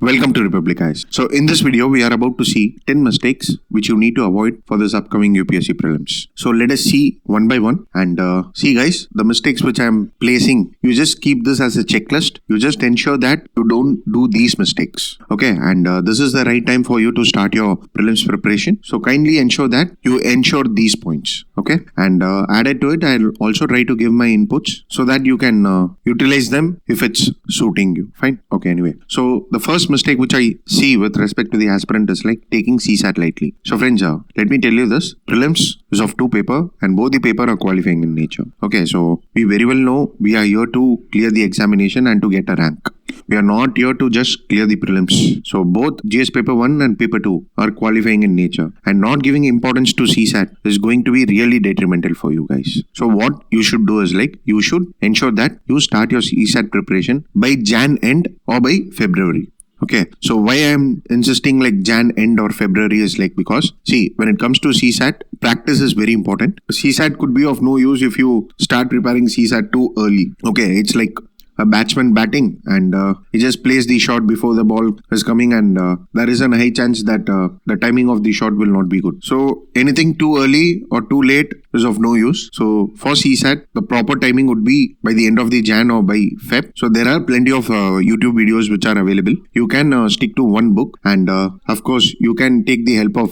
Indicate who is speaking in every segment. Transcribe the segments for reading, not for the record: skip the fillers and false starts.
Speaker 1: Welcome to Republic Eyes. So in this video, we are about to see 10 mistakes which you need to avoid for this upcoming UPSC prelims. So let us see one by one and see guys, the mistakes which I am placing, you just keep this as a checklist. You just ensure that you don't do these mistakes. Okay, and this is the right time for you to start your prelims preparation. So kindly ensure that you ensure these points. Okay, and added to it, I'll also try to give my inputs so that you can utilize them if it's suiting you. Fine. Okay, anyway. So the first mistake which I see with respect to the aspirant is like taking CSAT lightly. So friends, let me tell you this. Prelims is of two paper and both the paper are qualifying in nature. Okay, so we very well know we are here to clear the examination and to get a rank. We are not here to just clear the prelims. So both GS paper 1 and paper 2 are qualifying in nature, and not giving importance to CSAT is going to be really detrimental for you guys. So what you should do is like you should ensure that you start your CSAT preparation by Jan end or by February. Okay, so why I am insisting like Jan end or February is like because see, when it comes to CSAT, practice is very important. CSAT could be of no use if you start preparing CSAT too early. Okay, it's like a batsman batting and he just plays the shot before the ball is coming, and there is a high chance that the timing of the shot will not be good. So anything too early or too late is of no use. So for CSAT, the proper timing would be by the end of the Jan or by Feb. So there are plenty of YouTube videos which are available. You can stick to one book, and of course you can take the help of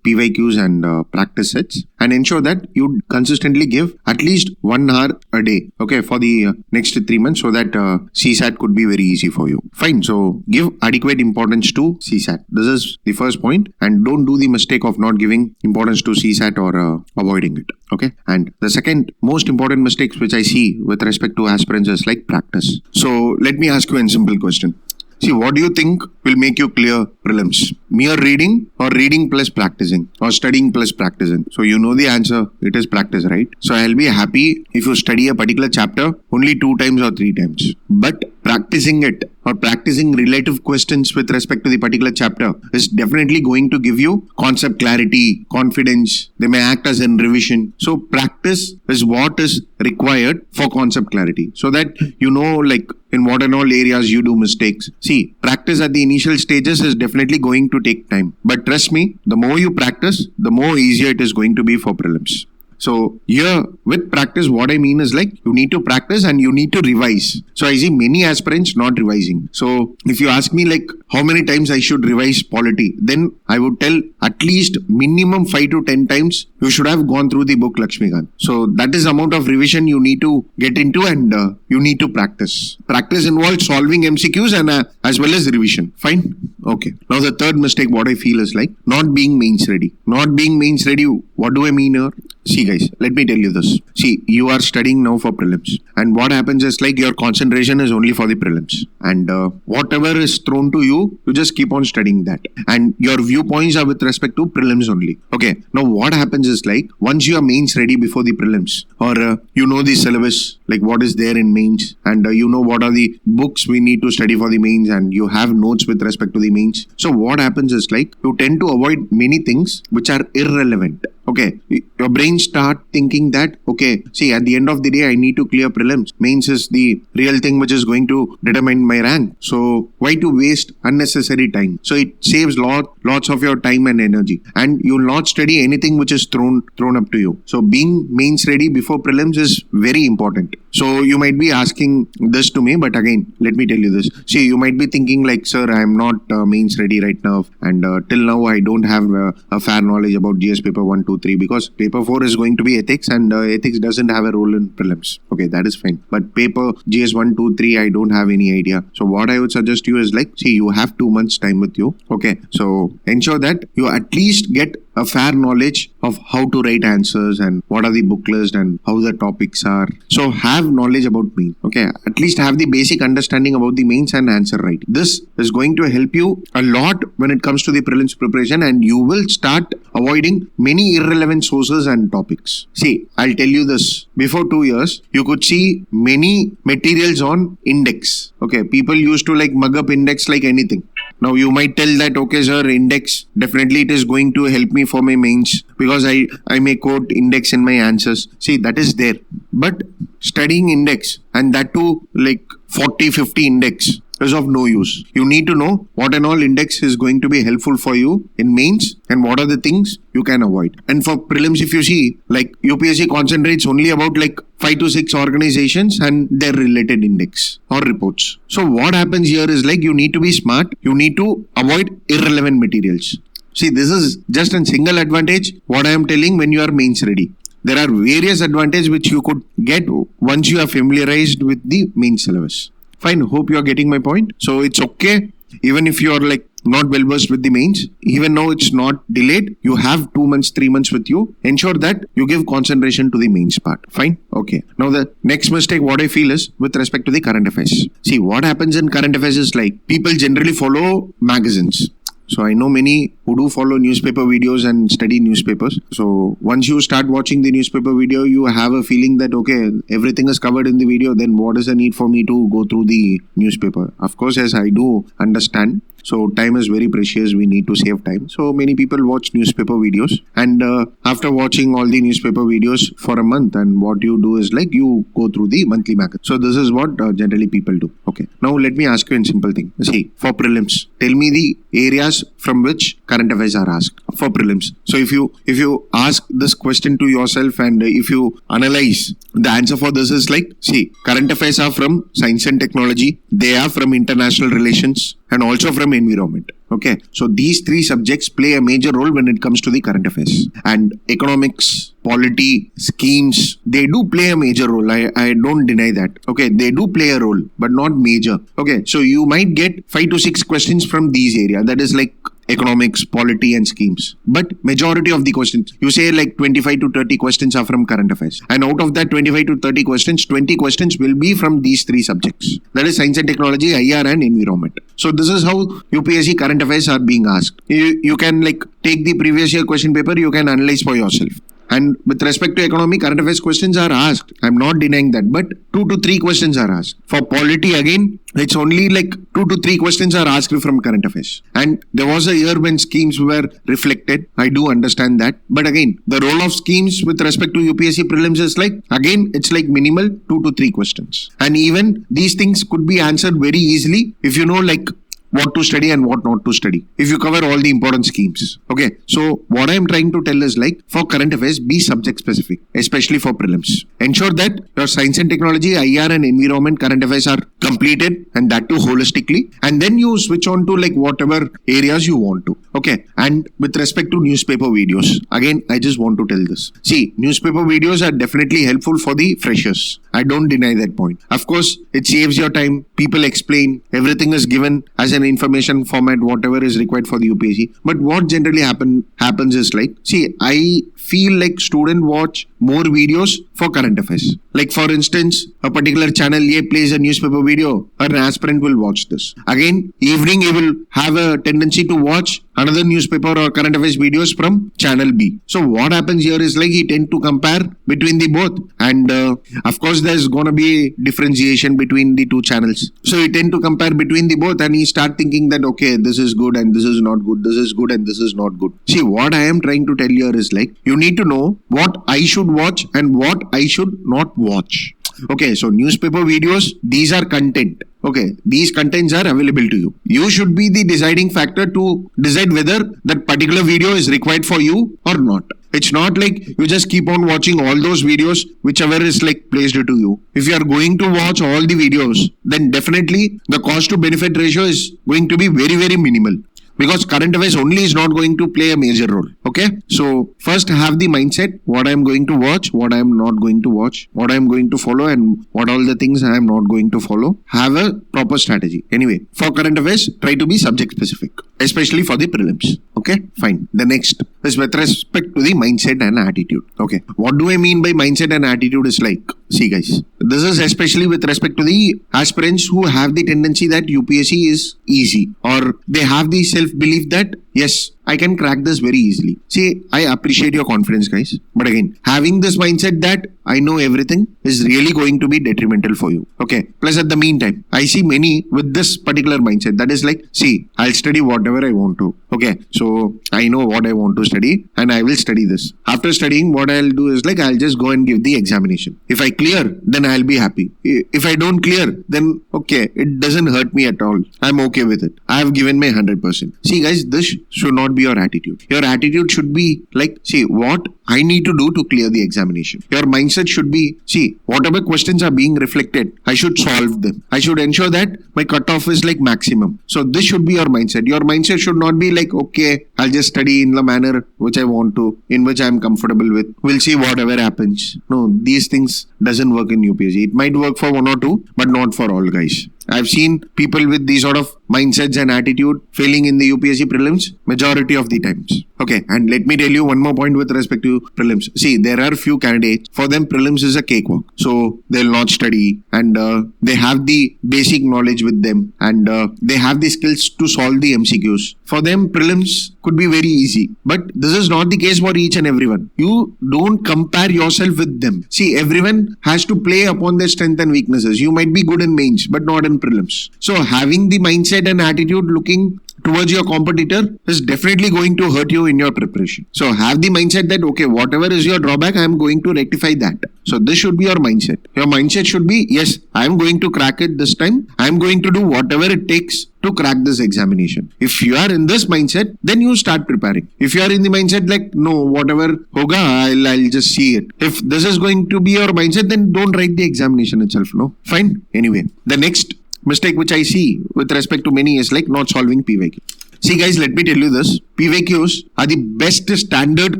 Speaker 1: PYQs and practice sets, and ensure that you consistently give at least 1 hour a day, okay, for the next 3 months, so that CSAT could be very easy for you. Fine, so give adequate importance to CSAT. This is the first point, and don't do the mistake of not giving importance to CSAT or avoiding it. Okay, and the second most important mistakes which I see with respect to aspirants is like practice. So let me ask you a simple question. See, what do you think will make you clear prelims? Mere reading or reading plus practicing or studying plus practicing? So you know the answer, it is practice, right? So I'll be happy if you study a particular chapter only 2 times or 3 times. But practicing it or practicing relative questions with respect to the particular chapter is definitely going to give you concept clarity, confidence. They may act as in revision. So practice is what is required for concept clarity, so that you know like in what and all areas you do mistakes. See, practice at the initial stages is definitely going to take time. But trust me, the more you practice, the more easier it is going to be for prelims. So here with practice, what I mean is like you need to practice and you need to revise. So I see many aspirants not revising. So if you ask me like how many times I should revise polity, then I would tell at least minimum 5 to 10 times you should have gone through the book Lakshmikant. So that is the amount of revision you need to get into, and you need to practice. Practice involves solving MCQs and as well as revision. Fine? Okay. Now the third mistake what I feel is like not being mains ready. Not being mains ready, what do I mean here? See guys, let me tell you this. See, you are studying now for prelims, and what happens is like your concentration is only for the prelims, and whatever is thrown to you, you just keep on studying that, and your viewpoints are with respect to prelims only. Okay, now what happens is like once you are mains ready before the prelims, or you know the syllabus, like what is there in mains, and you know what are the books we need to study for the mains, and you have notes with respect to the mains. So what happens is like you tend to avoid many things which are irrelevant. Okay, your brain start thinking that, okay, see, at the end of the day, I need to clear prelims. Mains is the real thing which is going to determine my rank. So why to waste unnecessary time? So it saves lots of your time and energy, and you will not study anything which is thrown up to you. So being mains ready before prelims is very important. So you might be asking this to me, but again, let me tell you this. See, you might be thinking like, sir, I am not mains ready right now, and till now I don't have a fair knowledge about GS paper 1, 2, 3, because paper 4 is going to be ethics, and ethics doesn't have a role in prelims. Okay, that is fine. But paper GS 1, 2, 3, I don't have any idea. So what I would suggest you is like, see, you have 2 months time with you. Okay, so ensure that you at least get a fair knowledge of how to write answers and what are the book list and how the topics are. So have knowledge about mains. Okay, at least have the basic understanding about the mains and answer writing. This is going to help you a lot when it comes to the prelims preparation, and you will start avoiding many irrelevant sources and topics. See, I'll tell you this. Before 2 years, you could see many materials on index. Okay, people used to like mug up index like anything. Now you might tell that, okay sir, index, definitely it is going to help me for my mains because I may quote index in my answers. See, that is there. But studying index, and that too like 40-50 index, is of no use. You need to know what and all index is going to be helpful for you in mains and what are the things you can avoid. And for prelims, if you see, like UPSC concentrates only about like 5 to 6 organizations and their related index or reports. So what happens here is like you need to be smart. You need to avoid irrelevant materials. See, this is just a single advantage what I am telling when you are mains ready. There are various advantages which you could get once you are familiarized with the main syllabus. Fine, hope you are getting my point. So it's okay, even if you are like not well versed with the mains, even though it's not delayed, you have 2 months, 3 months with you. Ensure that you give concentration to the mains part. Fine, okay. Now the next mistake what I feel is with respect to the current affairs. See, what happens in current affairs is like people generally follow magazines. So I know many who do follow newspaper videos and study newspapers. So once you start watching the newspaper video, you have a feeling that, okay, everything is covered in the video. Then what is the need for me to go through the newspaper? Of course, yes, I do understand. So time is very precious. We need to save time. So many people watch newspaper videos, and after watching all the newspaper videos for a month, and what you do is like you go through the monthly magazine. So this is what generally people do. Okay. Now let me ask you a simple thing. See, for prelims, tell me the areas from which current affairs are asked for prelims. So if you ask this question to yourself and if you analyze, the answer for this is like, see, current affairs are from science and technology. They are from international relations and also from environment. Okay, so these 3 subjects play a major role when it comes to the current affairs. And economics, polity, schemes, they do play a major role. I don't deny that. Okay, they do play a role, but not major. Okay, so you might get 5 to 6 questions from these areas. That is like economics, polity and schemes. But majority of the questions, you say like 25 to 30 questions are from current affairs. And out of that 25 to 30 questions, 20 questions will be from these 3 subjects. That is science and technology, IR and environment. So this is how UPSC current affairs are being asked. You can like take the previous year question paper, you can analyze for yourself. And with respect to economy, current affairs questions are asked. I'm not denying that, but 2 to 3 questions are asked. For polity, again, it's only like 2 to 3 questions are asked from current affairs. And there was a year when schemes were reflected. I do understand that. But again, the role of schemes with respect to UPSC prelims is like, again, it's like minimal 2 to 3 questions. And even these things could be answered very easily if you know like what to study and what not to study, if you cover all the important schemes. Okay, so what I am trying to tell is like, for current affairs, be subject specific, especially for prelims. Ensure that your science and technology, IR and environment current affairs are completed, and that too holistically, and then you switch on to like whatever areas you want to. Okay, and with respect to newspaper videos, again, I just want to tell this. See, newspaper videos are definitely helpful for the freshers. I don't deny that point. Of course, it saves your time. People explain, everything is given as an information format, whatever is required for the UPSC. But what generally happens is like, see, I feel like student watch more videos for current affairs. Like for instance, a particular channel A plays a newspaper video, an aspirant will watch this. Again, evening he will have a tendency to watch another newspaper or current affairs videos from channel B. So what happens here is like he tend to compare between the both, and of course there's gonna be differentiation between the 2 channels. So he tend to compare between the both, and he start thinking that okay, this is good and this is not good, this is good and this is not good. See, what I am trying to tell here is like, you need to know what I should watch and what I should not watch. Okay, so newspaper videos, these are content. Okay, these contents are available to you. You should be the deciding factor to decide whether that particular video is required for you or not. It's not like you just keep on watching all those videos, whichever is like placed to you. If you are going to watch all the videos, then definitely the cost to benefit ratio is going to be very, very minimal. Because current affairs only is not going to play a major role. Okay, so first have the mindset what I am going to watch, what I am not going to watch, what I am going to follow, and what all the things I am not going to follow. Have a proper strategy. Anyway, for current affairs, try to be subject specific, especially for the prelims. Okay, fine. The next is with respect to the mindset and attitude. Okay, what do I mean by mindset and attitude is like, see guys, this is especially with respect to the aspirants who have the tendency that UPSC is easy, or they have the self-belief that yes, I can crack this very easily. See, I appreciate your confidence, guys. But again, having this mindset that I know everything is really going to be detrimental for you. Okay. Plus, at the meantime, I see many with this particular mindset that is like, see, I'll study whatever I want to. Okay. So I know what I want to study and I will study this. After studying, what I'll do is like, I'll just go and give the examination. If I clear, then I'll be happy. If I don't clear, then okay, it doesn't hurt me at all. I'm okay with it. I have given my 100%. See, guys, this should not be your attitude. Your attitude should be like, see, what I need to do to clear the examination. Your mindset should be, see, whatever questions are being reflected, I should solve them. I should ensure that my cutoff is like maximum. So this should be your mindset. Your mindset should not be like, okay, I'll just study in the manner which I want to, in which I'm comfortable with. We'll see whatever happens. No, these things doesn't work in UPSC. It might work for one or two, but not for all, guys. I've seen people with these sort of mindsets and attitude failing in the UPSC prelims majority of the times. Okay, and let me tell you one more point with respect to prelims. See, there are few candidates, for them prelims is a cakewalk. So they'll not study and they have the basic knowledge with them and they have the skills to solve the MCQs. For them, prelims could be very easy. But this is not the case for each and everyone. You don't compare yourself with them. See, everyone has to play upon their strengths and weaknesses. You might be good in mains, but not in prelims. So having the mindset and attitude looking towards your competitor is definitely going to hurt you in your preparation. So have the mindset that, okay, whatever is your drawback, I am going to rectify that. So this should be your mindset. Your mindset should be, yes, I am going to crack it this time. I am going to do whatever it takes to crack this examination. If you are in this mindset, then you start preparing. If you are in the mindset like, no, whatever hoga, I'll just see it. If this is going to be your mindset, then don't write the examination itself. No, fine. Anyway, the next mistake which I see with respect to many is like not solving PYQ. See, guys, let me tell you this. PYQs are the best standard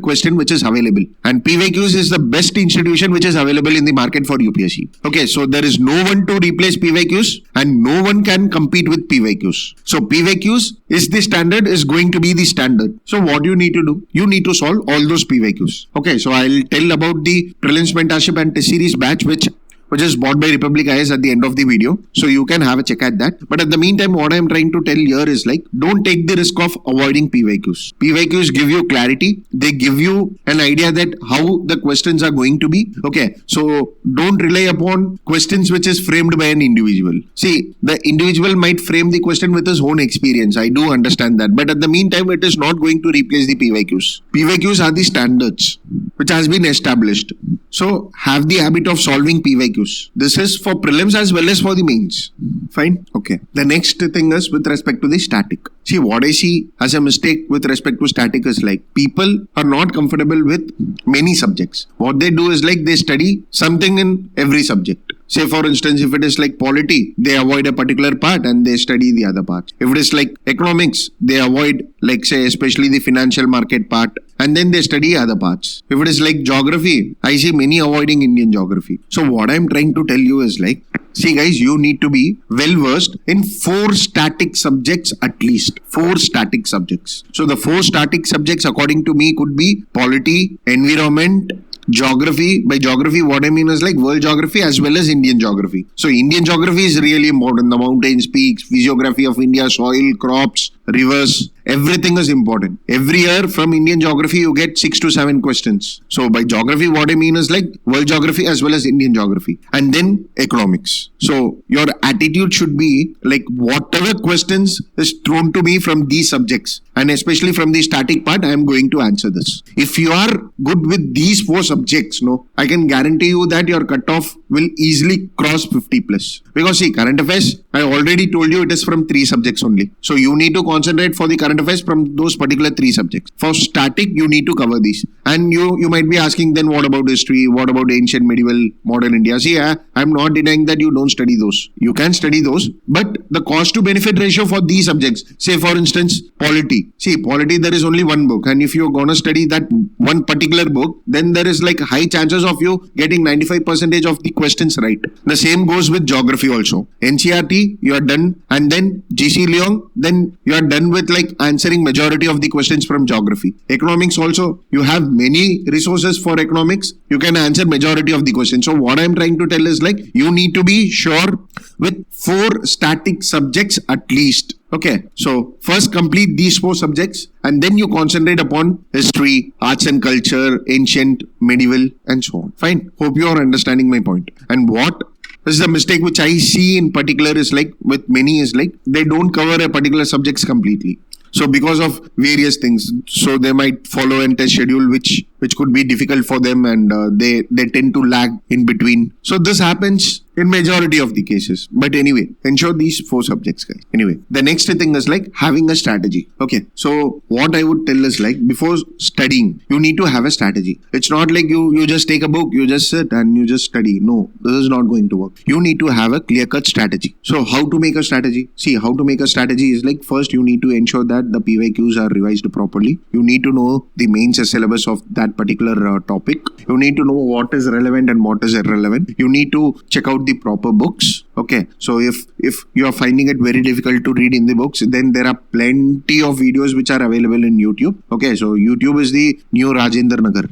Speaker 1: question which is available. And PYQs is the best institution which is available in the market for UPSC. Okay, so there is no one to replace PYQs and no one can compete with PYQs. So PYQs is the standard, is going to be the standard. So what you need to do? You need to solve all those PYQs. Okay, so I'll tell about the Prelims Mentorship and Test Series batch which is bought by Republic IS at the end of the video. So you can have a check at that. But at the meantime, what I'm trying to tell here is like, don't take the risk of avoiding PYQs. PYQs give you clarity. They give you an idea that how the questions are going to be. Okay. So don't rely upon questions which is framed by an individual. See, the individual might frame the question with his own experience. I do understand that. But at the meantime, it is not going to replace the PYQs. PYQs are the standards which has been established. So have the habit of solving PYQs. This is for prelims as well as for the mains. Fine. Okay. The next thing is with respect to the static. See, what I see as a mistake with respect to static is like people are not comfortable with many subjects. What they do is like they study something in every subject. Say, for instance, if it is like polity, they avoid a particular part and they study the other part. If it is like economics, they avoid, like, say, especially the financial market part, and then they study other parts. If it is like geography, I see many avoiding Indian geography. So what I'm trying to tell you is like, see, guys, you need to be well versed in 4 static subjects at least. 4 static subjects. So the 4 static subjects, according to me, could be polity, environment, geography. By geography, what I mean is like world geography as well as Indian geography. So Indian geography is really important. The mountains, peaks, physiography of India, soil, crops, rivers, everything is important. Every year from Indian geography, you get 6 to 7 questions. So by geography, what I mean is like world geography as well as Indian geography. And then economics. So your attitude should be like whatever questions is thrown to me from these subjects, and especially from the static part, I am going to answer this. If you are good with these 4 subjects, no, I can guarantee you that your cutoff will easily cross 50 plus. Because see, current affairs, I already told you it is from 3 subjects only. So you need to concentrate for the current affairs from those particular 3 subjects. For static, you need to cover these. And you might be asking, then what about history? What about ancient, medieval, modern India? See, I'm not denying that you don't study those. You can study those, but the cost to benefit ratio for these subjects, say for instance, polity. See, polity, there is only one book, and if you're gonna study that one particular book, then there is like high chances of you getting 95% of the questions right. The same goes with geography also. NCRT, you are done, and then GC Leong, then you are done with like answering majority of the questions from geography. Economics also, you have many resources for economics. You can answer majority of the questions. So what I'm trying to tell is like, you need to be sure with 4 static subjects at least. Okay, so first complete these 4 subjects and then you concentrate upon history, arts and culture, ancient, medieval and so on. Fine. Hope you are understanding my point. And what is the mistake which I see in particular is like with many is like they don't cover a particular subjects completely. So because of various things, so they might follow a test schedule which could be difficult for them and they tend to lag in between. So this happens in majority of the cases. But anyway, ensure these 4 subjects, guys. Anyway, the next thing is like having a strategy. Okay, so what I would tell is like before studying, you need to have a strategy. It's not like you just take a book, you just sit and you just study. No, this is not going to work. You need to have a clear-cut strategy. So how to make a strategy? See, how to make a strategy is like first you need to ensure that the PYQs are revised properly. You need to know the main syllabus of that particular topic. You need to know what is relevant and what is irrelevant. You need to check out the proper books. Okay, so if you are finding it very difficult to read in the books, then there are plenty of videos which are available in YouTube. Okay, so YouTube is the new Rajendra Nagar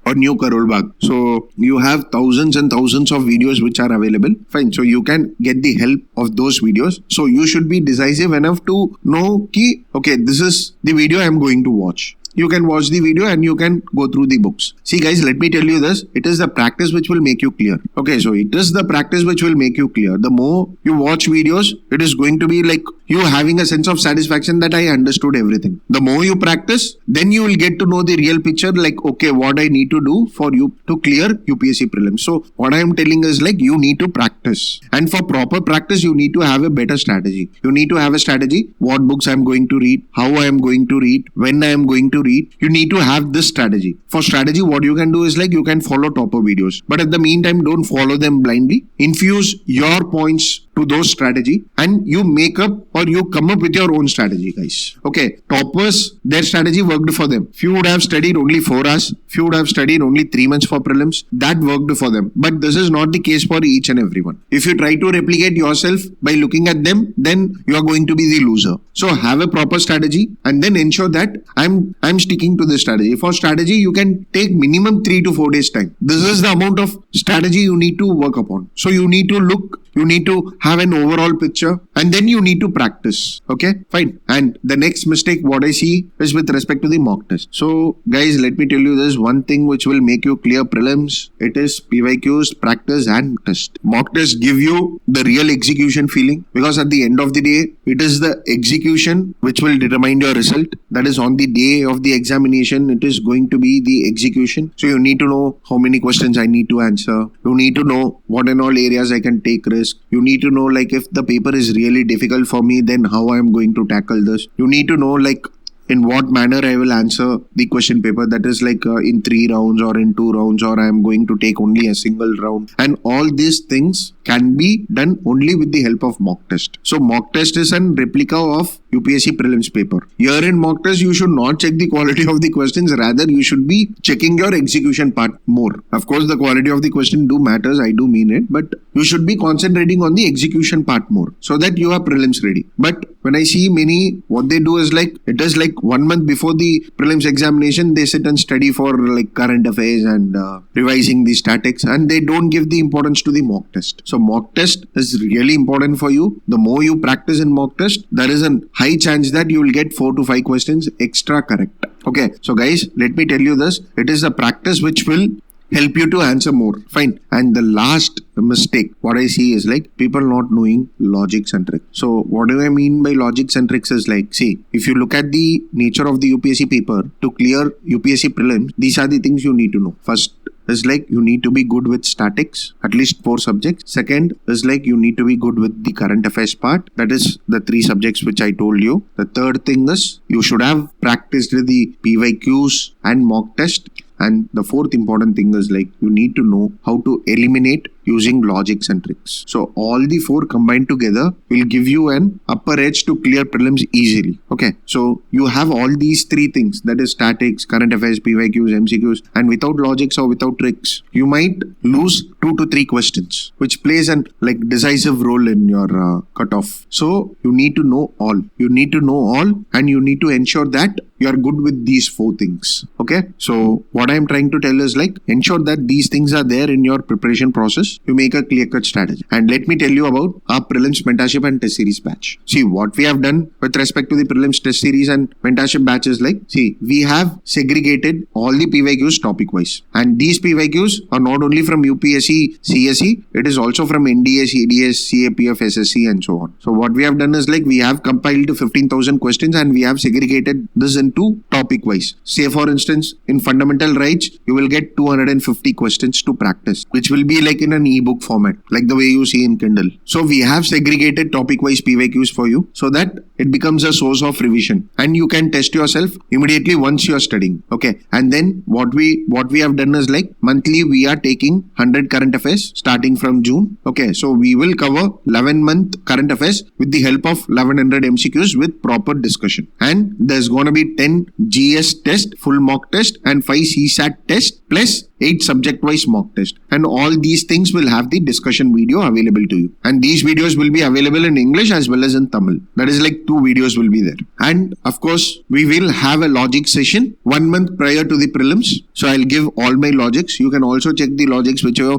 Speaker 1: or new Karol Bagh. So you have thousands and thousands of videos which are available. Fine, so you can get the help of those videos. So you should be decisive enough to know ki, okay, this is the video I am going to watch. You can watch the video and you can go through the books. See guys, let me tell you this. It is the practice which will make you clear. Okay, so it is the practice which will make you clear. The more you watch videos, it is going to be like you having a sense of satisfaction that I understood everything. The more you practice, then you will get to know the real picture like, okay, what I need to do for you to clear UPSC prelims. So what I am telling is like you need to practice. And for proper practice, you need to have a better strategy. You need to have a strategy. What books I am going to read, how I am going to read, when I am going to read. You need to have this strategy. For strategy, what you can do is like you can follow topper videos. But at the meantime, don't follow them blindly. Infuse your points to those strategy and you make up or you come up with your own strategy, guys. Okay, toppers, their strategy worked for them. Few would have studied only 4 hours. Few would have studied only 3 months for prelims. That worked for them. But this is not the case for each and everyone. If you try to replicate yourself by looking at them, then you are going to be the loser. So have a proper strategy and then ensure that I'm sticking to this strategy. For strategy, you can take minimum 3 to 4 days time. This is the amount of strategy you need to work upon. So you need to look, you need to have an overall picture and then you need to practice. Okay, fine. And the next mistake what I see is with respect to the mock test. So guys, let me tell you this one thing which will make you clear prelims. It is PYQs, practice and test. Mock tests give you the real execution feeling because at the end of the day, it is the execution which will determine your result. That is on the day of the examination, it is going to be the execution. So you need to know how many questions I need to answer. You need to know what in all areas I can take risk. You need to know like if the paper is really difficult for me, then how I am going to tackle this. You need to know like in what manner I will answer the question paper, that is like in 3 rounds or in 2 rounds, or I am going to take only a single round. And all these things can be done only with the help of mock test. So mock test is a replica of UPSC prelims paper. Here in mock test, you should not check the quality of the questions. Rather, you should be checking your execution part more. Of course, the quality of the question do matters. I do mean it. But you should be concentrating on the execution part more so that you are prelims ready. But when I see many, what they do is like, it is like 1 month before the prelims examination, they sit and study for like current affairs and revising the statics, and they don't give the importance to the mock test. So mock test is really important for you. The more you practice in mock test, there is a high chance that you will get 4 to 5 questions extra correct. Okay, so guys, let me tell you this. It is the practice which will help you to answer more. Fine. And the last mistake, what I see is like people not knowing logics and tricks. So what do I mean by logics and tricks is like, see, if you look at the nature of the UPSC paper, to clear UPSC prelims, these are the things you need to know. First is like you need to be good with statics, at least 4 subjects. Second is like you need to be good with the current affairs part. That is the 3 subjects which I told you. The third thing is you should have practiced the PYQs and mock test. And the fourth important thing is like you need to know how to eliminate using logics and tricks. So all the four combined together will give you an upper edge to clear prelims easily. Okay, so you have all these three things, that is statics, current affairs, PYQs, MCQs, and without logics or without tricks, you might lose 2 to 3 questions, which plays an decisive role in your cutoff. So you need to know all. You need to know all, and you need to ensure that you are good with these 4 things. Okay, so what I am trying to tell is ensure that these things are there in your preparation process. You make a clear-cut strategy. And let me tell you about our prelims mentorship and test series batch. See, what we have done with respect to the prelims test series and mentorship batches, we have segregated all the PYQs topic wise, and these PYQs are not only from UPSC, CSE, it is also from NDA, CDS, CAPF, SSC, and so on. So what we have done is we have compiled 15,000 questions and we have segregated this into topic wise. Say for instance, in fundamental rights, you will get 250 questions to practice, which will be in an ebook format, like the way you see in Kindle. So we have segregated topic wise PYQs for you so that it becomes a source of revision and you can test yourself immediately once you are studying. Okay, and then what we have done is monthly we are taking 100 current affairs starting from June. Okay, so we will cover 11-month current affairs with the help of 1100 MCQs with proper discussion, and there's gonna be 10 GS test, full mock test, and 5 CSAT test plus 8 subject-wise mock test, and all these things will have the discussion video available to you, and these videos will be available in English as well as in Tamil. That is 2 videos will be there, and of course we will have a logic session 1 month prior to the prelims. So I'll give all my logics. You can also check the logics video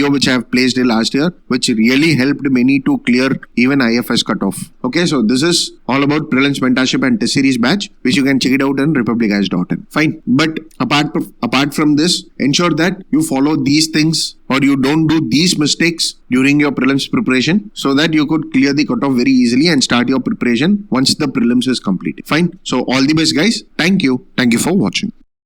Speaker 1: which I have placed last year, which really helped many to clear even IFS cutoff. Okay, so this is all about prelims mentorship and test series batch, which you can check it out on republicas.in. Fine, but apart from this, ensure that you follow these things or you don't do these mistakes during your prelims preparation so that you could clear the cutoff very easily and start your preparation once the prelims is completed. Fine. So all the best, guys. Thank you. Thank you for watching.